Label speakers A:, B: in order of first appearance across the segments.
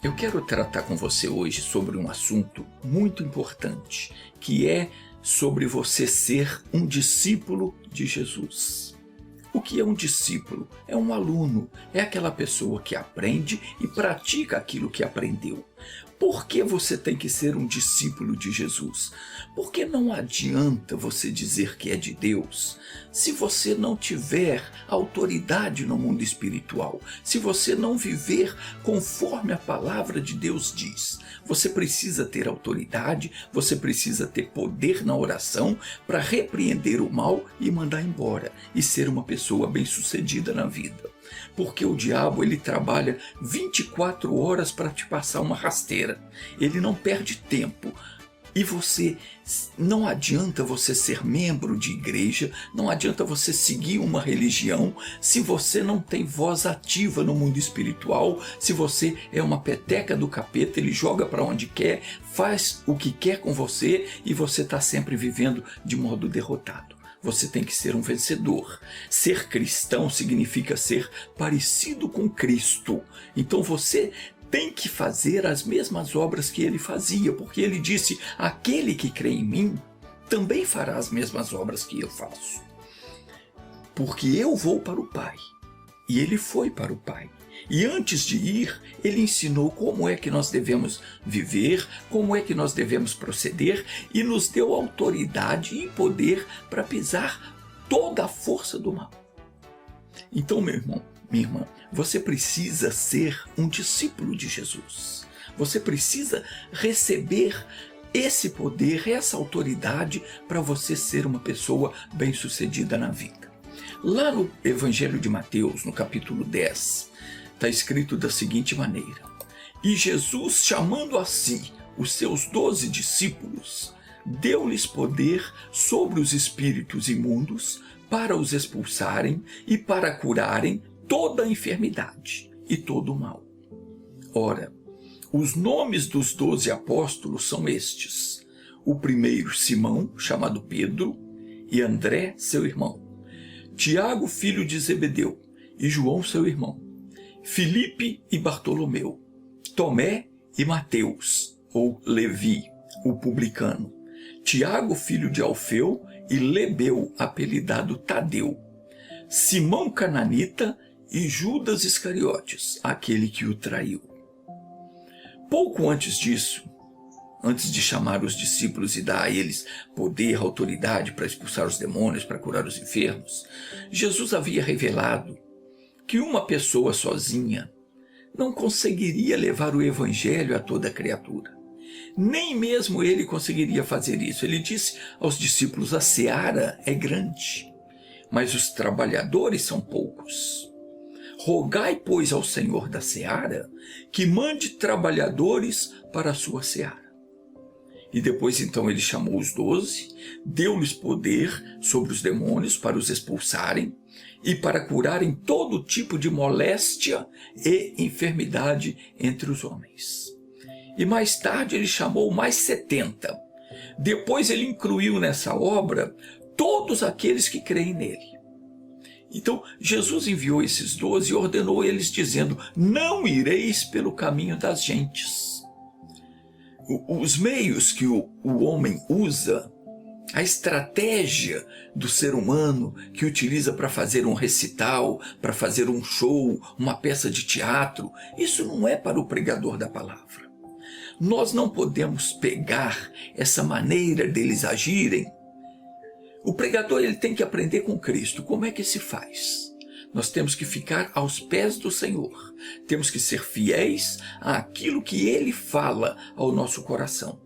A: Eu quero tratar com você hoje sobre um assunto muito importante, que é sobre você ser um discípulo de Jesus. O que é um discípulo? É um aluno, é aquela pessoa que aprende e pratica aquilo que aprendeu. Por que você tem que ser um discípulo de Jesus? Porque não adianta você dizer que é de Deus se você não tiver autoridade no mundo espiritual, se você não viver conforme a palavra de Deus diz. Você precisa ter autoridade, você precisa ter poder na oração para repreender o mal e mandar embora e ser uma pessoa bem-sucedida na vida. Porque o diabo ele trabalha 24 horas para te passar uma rasteira. Ele não perde tempo. E não adianta você ser membro de igreja, não adianta você seguir uma religião se você não tem voz ativa no mundo espiritual, se você é uma peteca do capeta, ele joga para onde quer, faz o que quer com você e você está sempre vivendo de modo derrotado. Você tem que ser um vencedor. Ser cristão significa ser parecido com Cristo. Então você tem que fazer as mesmas obras que ele fazia, porque ele disse: aquele que crê em mim também fará as mesmas obras que eu faço. Porque eu vou para o Pai. E ele foi para o Pai. E antes de ir, ele ensinou como é que nós devemos viver, como é que nós devemos proceder e nos deu autoridade e poder para pisar toda a força do mal. Então, meu irmão, minha irmã, você precisa ser um discípulo de Jesus. Você precisa receber esse poder, essa autoridade para você ser uma pessoa bem-sucedida na vida. Lá no Evangelho de Mateus, no capítulo 10, está escrito da seguinte maneira: E Jesus, chamando a si os seus 12 discípulos, deu-lhes poder sobre os espíritos imundos para os expulsarem e para curarem toda a enfermidade e todo o mal. Ora, os nomes dos 12 apóstolos são estes: o primeiro Simão, chamado Pedro, e André, seu irmão, Tiago, filho de Zebedeu, e João, seu irmão, Filipe e Bartolomeu, Tomé e Mateus, ou Levi, o publicano, Tiago, filho de Alfeu, e Lebeu, apelidado Tadeu, Simão cananita e Judas Iscariotes, aquele que o traiu. Pouco antes disso, antes de chamar os discípulos e dar a eles poder, autoridade para expulsar os demônios, para curar os enfermos, Jesus havia revelado que uma pessoa sozinha não conseguiria levar o evangelho a toda criatura. Nem mesmo ele conseguiria fazer isso. Ele disse aos discípulos: a seara é grande, mas os trabalhadores são poucos. Rogai, pois, ao Senhor da seara que mande trabalhadores para a sua seara. E depois então ele chamou os 12, deu-lhes poder sobre os demônios para os expulsarem e para curarem todo tipo de moléstia e enfermidade entre os homens. E mais tarde ele chamou mais 70. Depois ele incluiu nessa obra todos aqueles que creem nele. Então Jesus enviou esses 12 e ordenou eles dizendo: não ireis pelo caminho das gentes. Os meios que o homem usa, a estratégia do ser humano que utiliza para fazer um recital, para fazer um show, uma peça de teatro, isso não é para o pregador da palavra. Nós não podemos pegar essa maneira deles agirem. O pregador ele tem que aprender com Cristo. Como é que se faz? Nós temos que ficar aos pés do Senhor. Temos que ser fiéis àquilo que Ele fala ao nosso coração.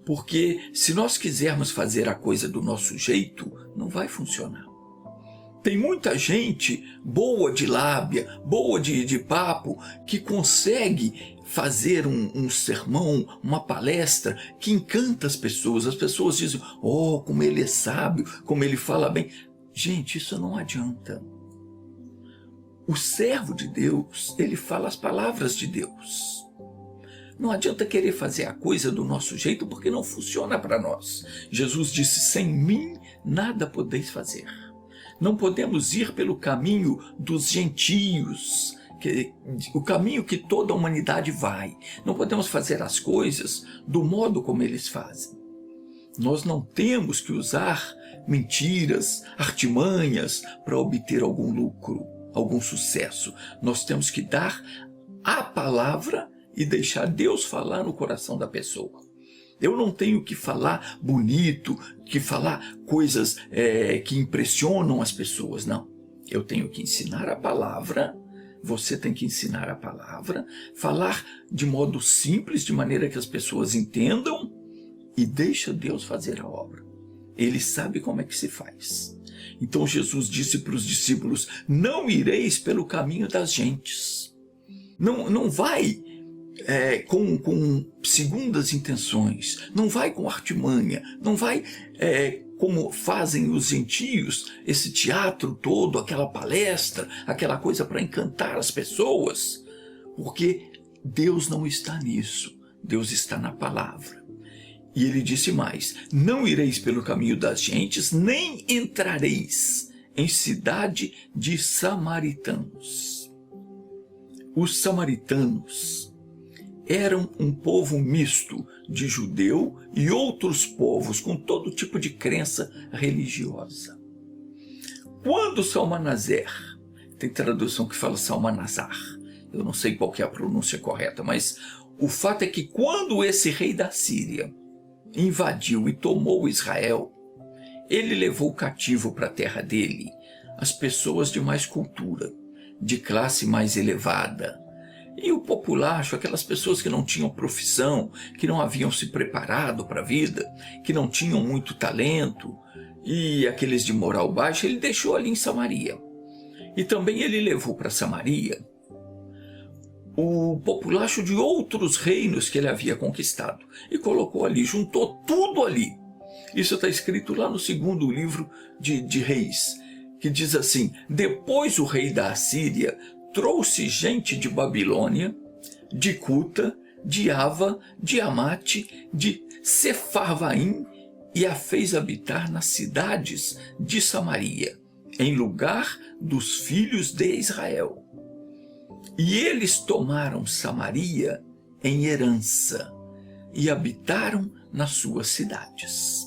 A: Porque se nós quisermos fazer a coisa do nosso jeito, não vai funcionar. Tem muita gente boa de lábia, boa de papo, que consegue fazer um sermão, uma palestra que encanta as pessoas. As pessoas dizem: oh, como ele é sábio, como ele fala bem. Gente, isso não adianta. O servo de Deus, ele fala as palavras de Deus. Não adianta querer fazer a coisa do nosso jeito, porque não funciona para nós. Jesus disse: sem mim nada podeis fazer. Não podemos ir pelo caminho dos gentios, o caminho que toda a humanidade vai. Não podemos fazer as coisas do modo como eles fazem. Nós não temos que usar mentiras, artimanhas para obter algum lucro, algum sucesso. Nós temos que dar a palavra e deixar Deus falar no coração da pessoa. Eu não tenho que falar bonito, que falar coisas que impressionam as pessoas, não. Eu tenho que ensinar a palavra, você tem que ensinar a palavra, falar de modo simples, de maneira que as pessoas entendam, e deixa Deus fazer a obra. Ele sabe como é que se faz. Então Jesus disse para os discípulos: não ireis pelo caminho das gentes. Não vai com segundas intenções, não vai com artimanha, não vai como fazem os gentios, esse teatro todo, aquela palestra, aquela coisa para encantar as pessoas, porque Deus não está nisso, Deus está na palavra. E ele disse mais: não ireis pelo caminho das gentes, nem entrareis em cidade de samaritanos. Os samaritanos eram um povo misto de judeu e outros povos com todo tipo de crença religiosa. Quando Salmanaser, tem tradução que fala Salmanasar, eu não sei qual que é a pronúncia correta, mas o fato é que quando esse rei da Síria invadiu e tomou Israel, ele levou cativo para a terra dele as pessoas de mais cultura, de classe mais elevada. E o populacho, aquelas pessoas que não tinham profissão, que não haviam se preparado para a vida, que não tinham muito talento, e aqueles de moral baixa, ele deixou ali em Samaria. E também ele levou para Samaria o populacho de outros reinos que ele havia conquistado, e colocou ali, juntou tudo ali. Isso está escrito lá no segundo livro de Reis, que diz assim: depois o rei da Assíria trouxe gente de Babilônia, de Cuta, de Ava, de Amate, de Sefarvaim, e a fez habitar nas cidades de Samaria, em lugar dos filhos de Israel. E eles tomaram Samaria em herança e habitaram nas suas cidades.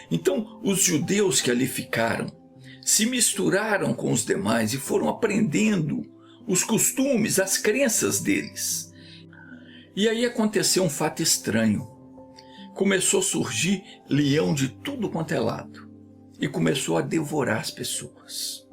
A: Então, os judeus que ali ficaram se misturaram com os demais e foram aprendendo os costumes, as crenças deles. E aí aconteceu um fato estranho. Começou a surgir leão de tudo quanto é lado e começou a devorar as pessoas.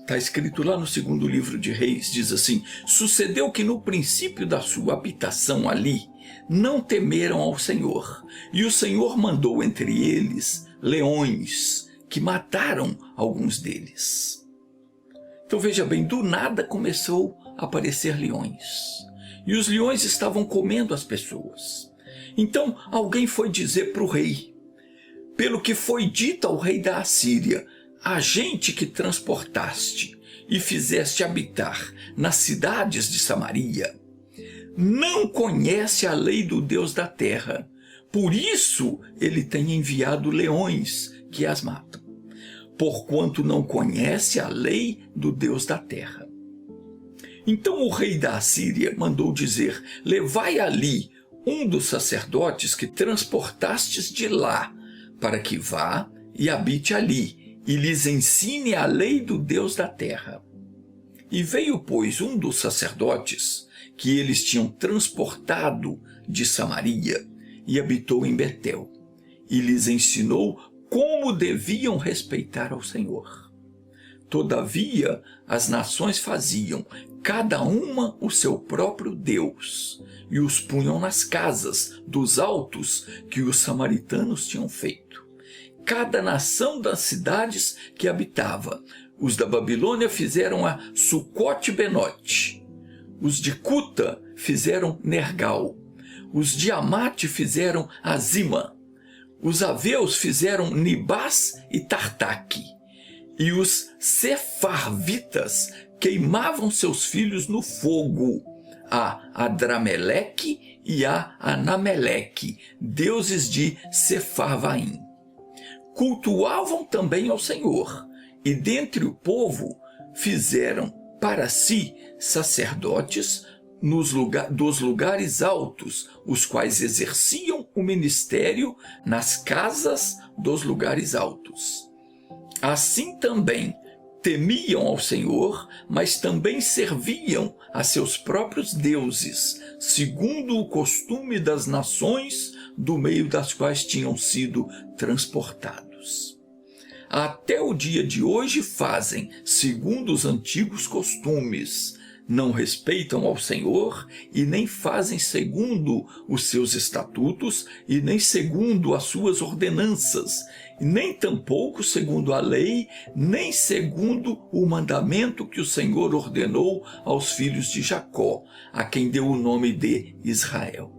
A: Está escrito lá no segundo livro de Reis, diz assim: sucedeu que no princípio da sua habitação ali, não temeram ao Senhor, e o Senhor mandou entre eles leões, que mataram alguns deles. Então veja bem, do nada começou a aparecer leões, e os leões estavam comendo as pessoas. Então alguém foi dizer para o rei: pelo que foi dito ao rei da Assíria, a gente que transportaste e fizeste habitar nas cidades de Samaria não conhece a lei do Deus da terra, por isso ele tem enviado leões que as matam, porquanto não conhece a lei do Deus da terra. Então o rei da Assíria mandou dizer: levai ali um dos sacerdotes que transportastes de lá, para que vá e habite ali, e lhes ensine a lei do Deus da terra. E veio, pois, um dos sacerdotes que eles tinham transportado de Samaria, e habitou em Betel, e lhes ensinou como deviam respeitar ao Senhor. Todavia, as nações faziam, cada uma o seu próprio Deus, e os punham nas casas dos altos que os samaritanos tinham feito. Cada nação das cidades que habitava. Os da Babilônia fizeram a Sucote-Benote. Os de Cuta fizeram Nergal. Os de Amate fizeram Azima. Os aveus fizeram Nibás e Tartaque. E os sefarvitas queimavam seus filhos no fogo, a Adrameleque e a Anameleque, deuses de Sefarvaim. Cultuavam também ao Senhor, e dentre o povo fizeram para si sacerdotes dos lugares altos, os quais exerciam o ministério nas casas dos lugares altos. Assim também temiam ao Senhor, mas também serviam a seus próprios deuses, segundo o costume das nações do meio das quais tinham sido transportados. Até o dia de hoje fazem, segundo os antigos costumes, não respeitam ao Senhor e nem fazem segundo os seus estatutos e nem segundo as suas ordenanças, nem tampouco segundo a lei, nem segundo o mandamento que o Senhor ordenou aos filhos de Jacó, a quem deu o nome de Israel,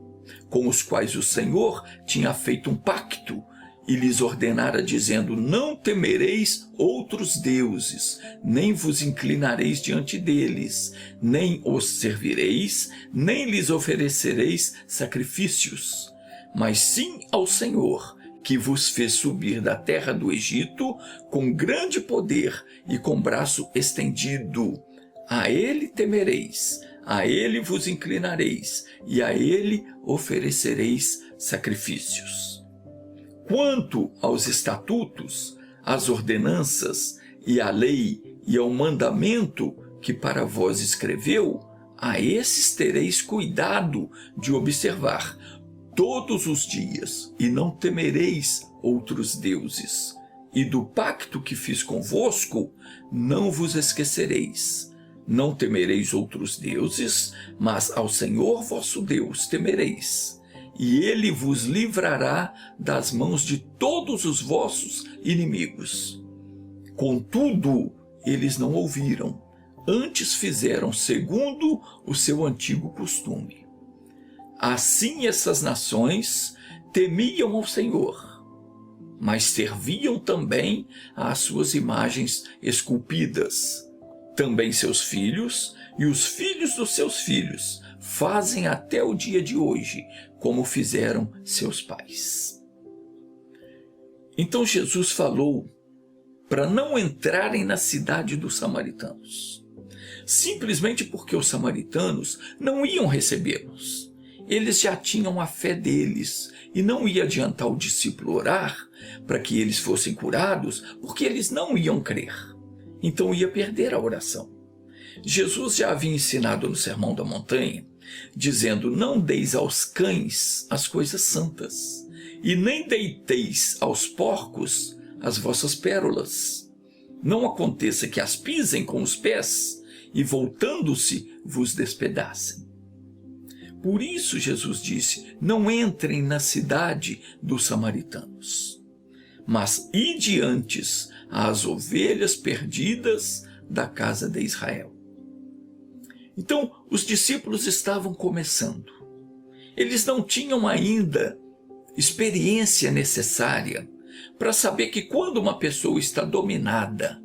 A: com os quais o Senhor tinha feito um pacto e lhes ordenara, dizendo: não temereis outros deuses, nem vos inclinareis diante deles, nem os servireis, nem lhes oferecereis sacrifícios, mas sim ao Senhor, que vos fez subir da terra do Egito com grande poder e com braço estendido. A ele temereis, a ele vos inclinareis, e a ele oferecereis sacrifícios. Quanto aos estatutos, às ordenanças e à lei e ao mandamento que para vós escreveu, a esses tereis cuidado de observar todos os dias, e não temereis outros deuses. E do pacto que fiz convosco, não vos esquecereis. Não temereis outros deuses, mas ao Senhor vosso Deus temereis. E ele vos livrará das mãos de todos os vossos inimigos. Contudo, eles não ouviram, antes fizeram segundo o seu antigo costume. Assim essas nações temiam ao Senhor, mas serviam também às suas imagens esculpidas. Também seus filhos e os filhos dos seus filhos fazem até o dia de hoje, como fizeram seus pais. Então Jesus falou para não entrarem na cidade dos samaritanos, simplesmente porque os samaritanos não iam recebê-los. Eles já tinham a fé deles e não ia adiantar o discípulo orar para que eles fossem curados, porque eles não iam crer. Então ia perder a oração. Jesus já havia ensinado no Sermão da Montanha, dizendo: não deis aos cães as coisas santas, e nem deiteis aos porcos as vossas pérolas. Não aconteça que as pisem com os pés, e voltando-se vos despedacem. Por isso Jesus disse: não entrem na cidade dos samaritanos, mas ide antes às ovelhas perdidas da casa de Israel. Então, os discípulos estavam começando. Eles não tinham ainda experiência necessária para saber que quando uma pessoa está dominada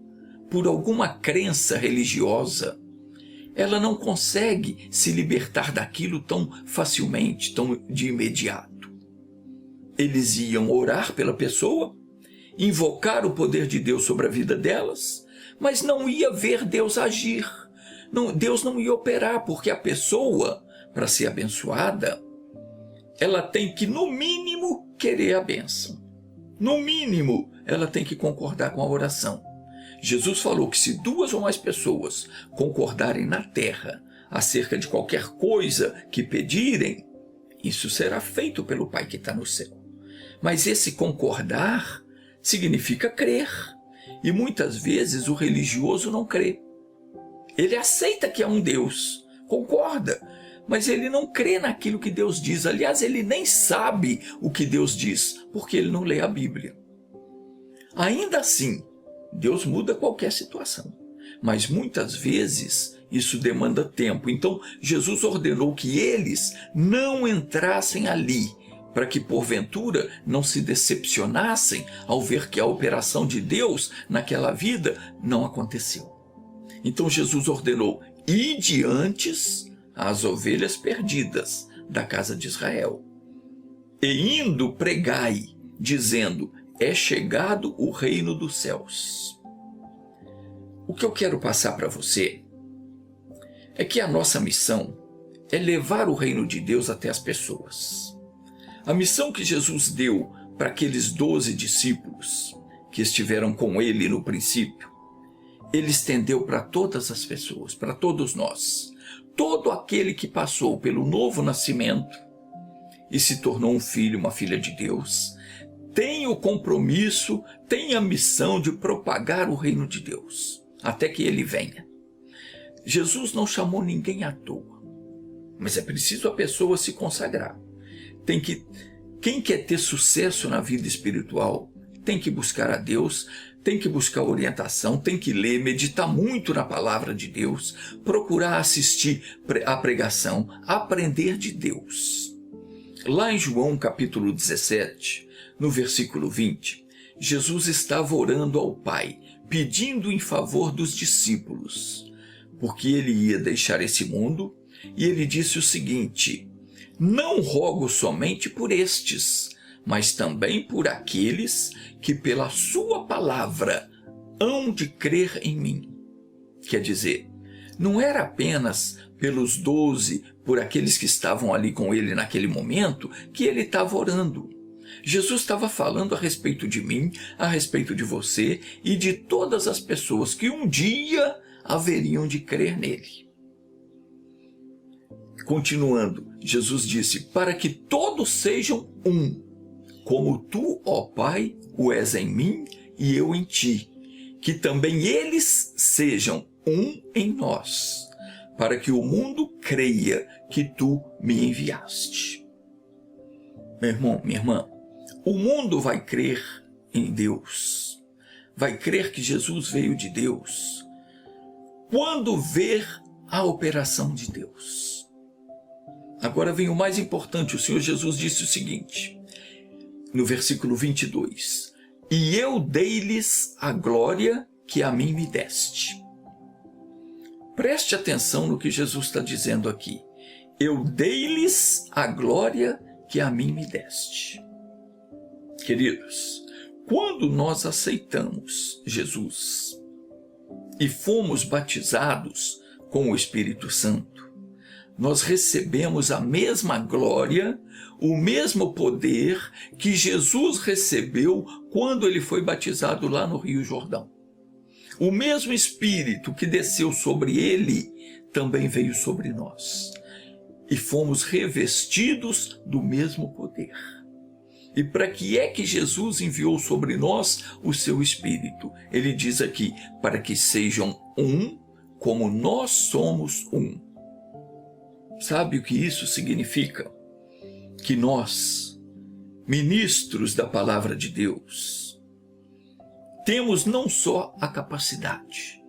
A: por alguma crença religiosa, ela não consegue se libertar daquilo tão facilmente, tão de imediato. Eles iam orar pela pessoa, invocar o poder de Deus sobre a vida delas, mas não ia ver Deus agir. Deus não ia operar, porque a pessoa, para ser abençoada, ela tem que, no mínimo, querer a bênção. No mínimo, ela tem que concordar com a oração. Jesus falou que se 2 ou mais pessoas concordarem na terra acerca de qualquer coisa que pedirem, isso será feito pelo Pai que está no céu. Mas esse concordar significa crer. E muitas vezes o religioso não crê. Ele aceita que há um Deus, concorda, mas ele não crê naquilo que Deus diz. Aliás, ele nem sabe o que Deus diz, porque ele não lê a Bíblia. Ainda assim, Deus muda qualquer situação, mas muitas vezes isso demanda tempo. Então, Jesus ordenou que eles não entrassem ali, para que porventura não se decepcionassem ao ver que a operação de Deus naquela vida não aconteceu. Então Jesus ordenou: ide antes às ovelhas perdidas da casa de Israel. E indo pregai, dizendo, é chegado o reino dos céus. O que eu quero passar para você é que a nossa missão é levar o reino de Deus até as pessoas. A missão que Jesus deu para aqueles 12 discípulos que estiveram com ele no princípio, ele estendeu para todas as pessoas, para todos nós. Todo aquele que passou pelo novo nascimento e se tornou um filho, uma filha de Deus, tem o compromisso, tem a missão de propagar o reino de Deus, até que ele venha. Jesus não chamou ninguém à toa, mas é preciso a pessoa se consagrar. Quem quer ter sucesso na vida espiritual tem que buscar a Deus, tem que buscar orientação, tem que ler, meditar muito na palavra de Deus, procurar assistir a pregação, aprender de Deus. Lá em João capítulo 17, no versículo 20, Jesus estava orando ao Pai, pedindo em favor dos discípulos, porque ele ia deixar esse mundo, e ele disse o seguinte: não rogo somente por estes, mas também por aqueles que pela sua palavra hão de crer em mim. Quer dizer, não era apenas pelos 12, por aqueles que estavam ali com ele naquele momento, que ele estava orando. Jesus estava falando a respeito de mim, a respeito de você e de todas as pessoas que um dia haveriam de crer nele. Continuando, Jesus disse, para que todos sejam um, como tu, ó Pai, o és em mim e eu em ti, que também eles sejam um em nós, para que o mundo creia que tu me enviaste. Meu irmão, minha irmã, o mundo vai crer em Deus, vai crer que Jesus veio de Deus, quando ver a operação de Deus. Agora vem o mais importante, o Senhor Jesus disse o seguinte, no versículo 22, e eu dei-lhes a glória que a mim me deste. Preste atenção no que Jesus está dizendo aqui. Eu dei-lhes a glória que a mim me deste. Queridos, quando nós aceitamos Jesus e fomos batizados com o Espírito Santo, nós recebemos a mesma glória, o mesmo poder que Jesus recebeu quando ele foi batizado lá no Rio Jordão. O mesmo Espírito que desceu sobre ele também veio sobre nós. E fomos revestidos do mesmo poder. E para que é que Jesus enviou sobre nós o seu Espírito? Ele diz aqui, para que sejam um, como nós somos um. Sabe o que isso significa? Que nós, ministros da palavra de Deus, temos não só a capacidade,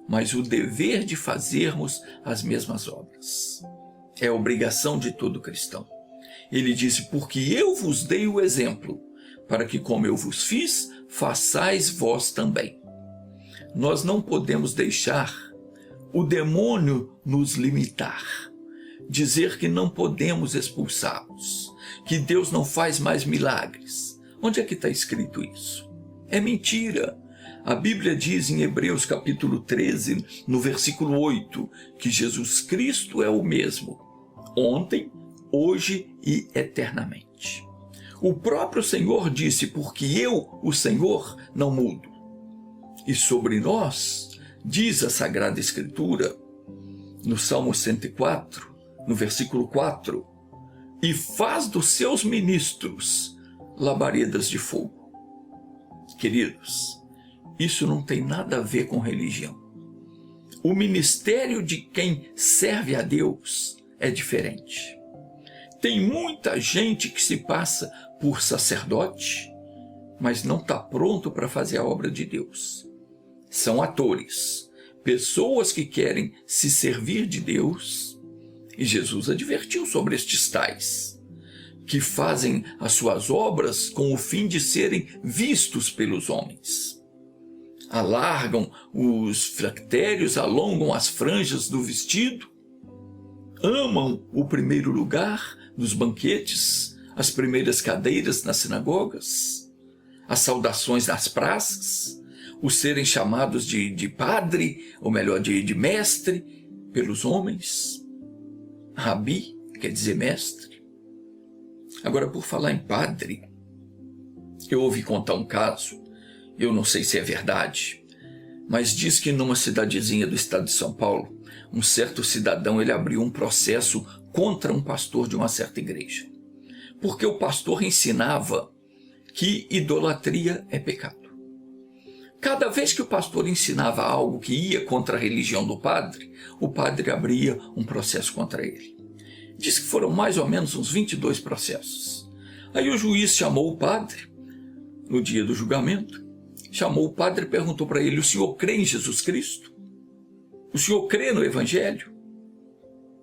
A: mas o dever de fazermos as mesmas obras. É obrigação de todo cristão. Ele disse, porque eu vos dei o exemplo, para que como eu vos fiz, façais vós também. Nós não podemos deixar o demônio nos limitar, dizer que não podemos expulsá-los, que Deus não faz mais milagres. Onde é que está escrito isso? É mentira. A Bíblia diz em Hebreus capítulo 13, no versículo 8, que Jesus Cristo é o mesmo, ontem, hoje e eternamente. O próprio Senhor disse, porque eu, o Senhor, não mudo. E sobre nós, diz a Sagrada Escritura, no Salmo 104, no versículo 4, e faz dos seus ministros labaredas de fogo. Queridos, isso não tem nada a ver com religião. O ministério de quem serve a Deus é diferente. Tem muita gente que se passa por sacerdote, mas não está pronto para fazer a obra de Deus. São atores, pessoas que querem se servir de Deus, e Jesus advertiu sobre estes tais, que fazem as suas obras com o fim de serem vistos pelos homens. Alargam os fractérios, alongam as franjas do vestido, amam o primeiro lugar nos banquetes, as primeiras cadeiras nas sinagogas, as saudações nas praças, os serem chamados de padre, ou melhor, de mestre, pelos homens. Rabi quer dizer mestre. Agora, por falar em padre, eu ouvi contar um caso, eu não sei se é verdade, mas diz que numa cidadezinha do estado de São Paulo, um certo cidadão ele abriu um processo contra um pastor de uma certa igreja. Porque o pastor ensinava que idolatria é pecado. Cada vez que o pastor ensinava algo que ia contra a religião do padre, o padre abria um processo contra ele. Diz que foram mais ou menos uns 22 processos. Aí o juiz chamou o padre, no dia do julgamento, chamou o padre e perguntou para ele: o senhor crê em Jesus Cristo? O senhor crê no Evangelho?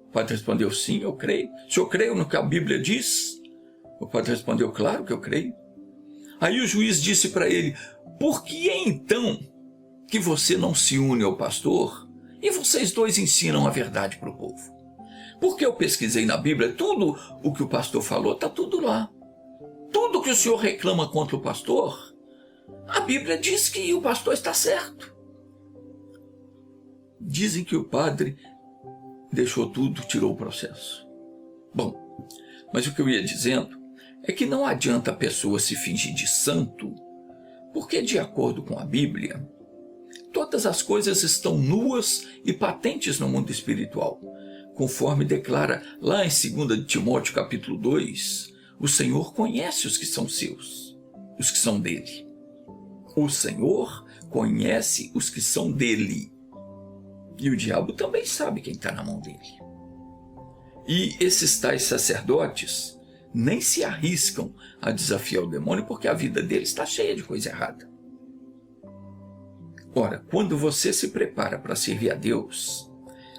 A: O padre respondeu: sim, eu creio. O senhor crê no que a Bíblia diz? O padre respondeu: claro que eu creio. Aí o juiz disse para ele: por que é então que você não se une ao pastor e vocês dois ensinam a verdade para o povo? Porque eu pesquisei na Bíblia, tudo o que o pastor falou está tudo lá. Tudo que o senhor reclama contra o pastor, a Bíblia diz que o pastor está certo. Dizem que o padre deixou tudo, tirou o processo. Bom, mas o que eu ia dizendo é que não adianta a pessoa se fingir de santo, porque de acordo com a Bíblia, todas as coisas estão nuas e patentes no mundo espiritual. Conforme declara lá em 2 Timóteo capítulo 2, o Senhor conhece os que são seus, os que são dele. O Senhor conhece os que são dele. E o diabo também sabe quem está na mão dele. E esses tais sacerdotes nem se arriscam a desafiar o demônio porque a vida deles está cheia de coisa errada. Ora, quando você se prepara para servir a Deus,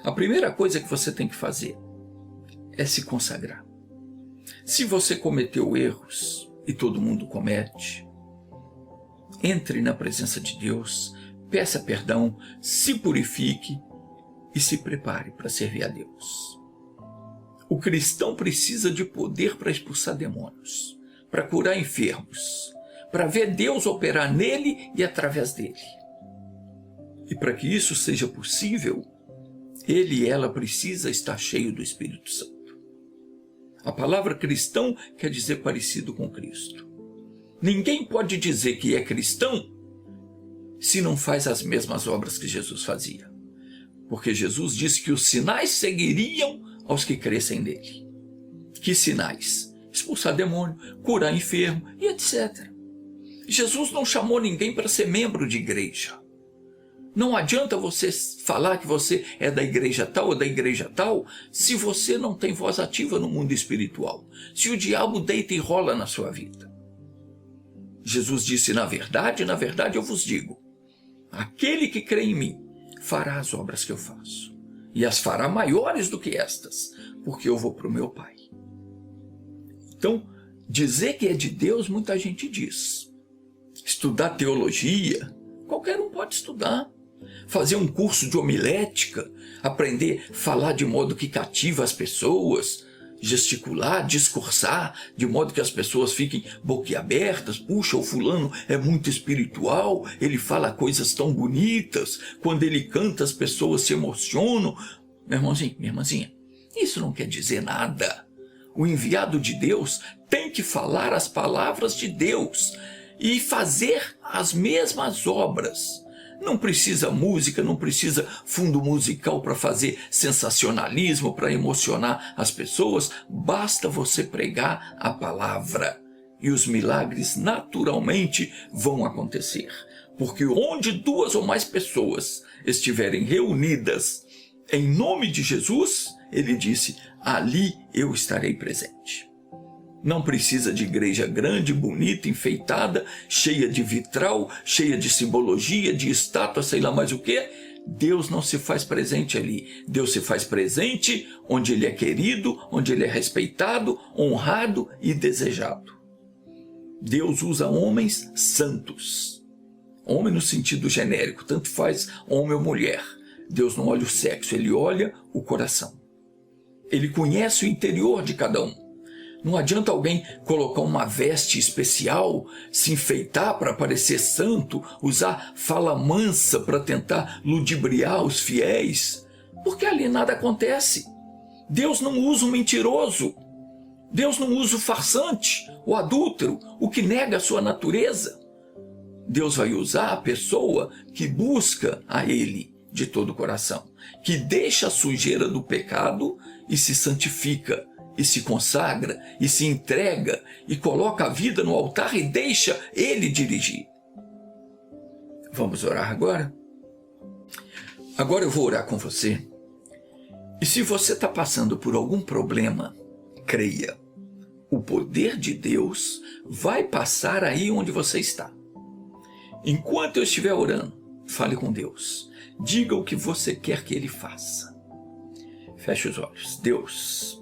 A: a primeira coisa que você tem que fazer é se consagrar. Se você cometeu erros, e todo mundo comete, entre na presença de Deus, peça perdão, se purifique e se prepare para servir a Deus. O cristão precisa de poder para expulsar demônios, para curar enfermos, para ver Deus operar nele e através dele. E para que isso seja possível, ele e ela precisa estar cheio do Espírito Santo. A palavra cristão quer dizer parecido com Cristo. Ninguém pode dizer que é cristão se não faz as mesmas obras que Jesus fazia. Porque Jesus disse que os sinais seguiriam aos que crescem nele. Que sinais? Expulsar demônio, curar enfermo e etc. Jesus não chamou ninguém para ser membro de igreja. Não adianta você falar que você é da igreja tal ou da igreja tal se você não tem voz ativa no mundo espiritual. Se o diabo deita e rola na sua vida. Jesus disse: na verdade eu vos digo, aquele que crê em mim fará as obras que eu faço. E as fará maiores do que estas, porque eu vou para o meu Pai. Então, dizer que é de Deus, muita gente diz. Estudar teologia, qualquer um pode estudar. Fazer um curso de homilética, aprender a falar de modo que cativa as pessoas, gesticular, discursar, de modo que as pessoas fiquem boquiabertas. Puxa, o fulano é muito espiritual, ele fala coisas tão bonitas, quando ele canta as pessoas se emocionam. Meu irmãozinho, minha irmãzinha, isso não quer dizer nada. O enviado de Deus tem que falar as palavras de Deus e fazer as mesmas obras. Não precisa música, não precisa fundo musical para fazer sensacionalismo, para emocionar as pessoas. Basta você pregar a palavra e os milagres naturalmente vão acontecer. Porque onde duas ou mais pessoas estiverem reunidas em nome de Jesus, ele disse, ali eu estarei presente. Não precisa de igreja grande, bonita, enfeitada, cheia de vitral, cheia de simbologia, de estátua, sei lá mais o que. Deus não se faz presente ali. Deus se faz presente onde ele é querido, onde ele é respeitado, honrado e desejado. Deus usa homens santos. Homem no sentido genérico, tanto faz homem ou mulher. Deus não olha o sexo, ele olha o coração. Ele conhece o interior de cada um. Não adianta alguém colocar uma veste especial, se enfeitar para parecer santo, usar fala mansa para tentar ludibriar os fiéis, porque ali nada acontece. Deus não usa o mentiroso. Deus não usa o farsante, o adúltero, o que nega a sua natureza. Deus vai usar a pessoa que busca a Ele de todo o coração, que deixa a sujeira do pecado e se santifica, e se consagra, e se entrega, e coloca a vida no altar e deixa Ele dirigir. Vamos orar agora? Agora eu vou orar com você. E se você está passando por algum problema, creia, o poder de Deus vai passar aí onde você está. Enquanto eu estiver orando, fale com Deus. Diga o que você quer que Ele faça. Feche os olhos. Deus,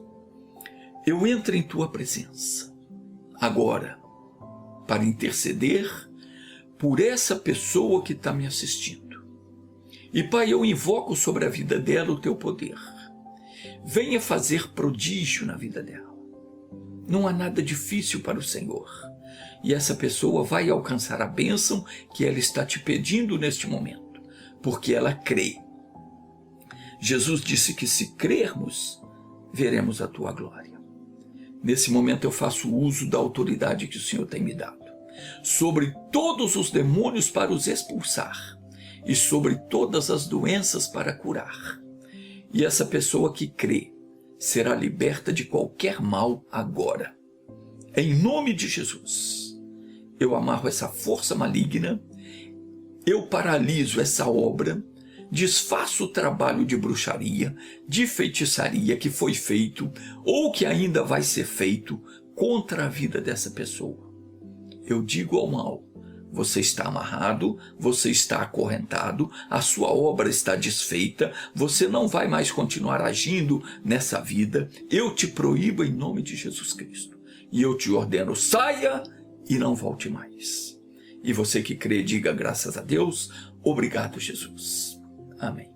A: eu entro em Tua presença agora para interceder por essa pessoa que está me assistindo. E Pai, eu invoco sobre a vida dela o Teu poder. Venha fazer prodígio na vida dela. Não há nada difícil para o Senhor. E essa pessoa vai alcançar a bênção que ela está te pedindo neste momento, porque ela crê. Jesus disse que se crermos, veremos a Tua glória. Nesse momento eu faço uso da autoridade que o Senhor tem me dado sobre todos os demônios para os expulsar e sobre todas as doenças para curar. E essa pessoa que crê será liberta de qualquer mal agora. Em nome de Jesus, eu amarro essa força maligna, eu paraliso essa obra, desfaço o trabalho de bruxaria, de feitiçaria que foi feito ou que ainda vai ser feito contra a vida dessa pessoa. Eu digo ao mal: você está amarrado, você está acorrentado, a sua obra está desfeita, você não vai mais continuar agindo nessa vida. Eu te proíbo em nome de Jesus Cristo. E eu te ordeno, saia e não volte mais. E você que crê, diga graças a Deus, obrigado Jesus. Amém.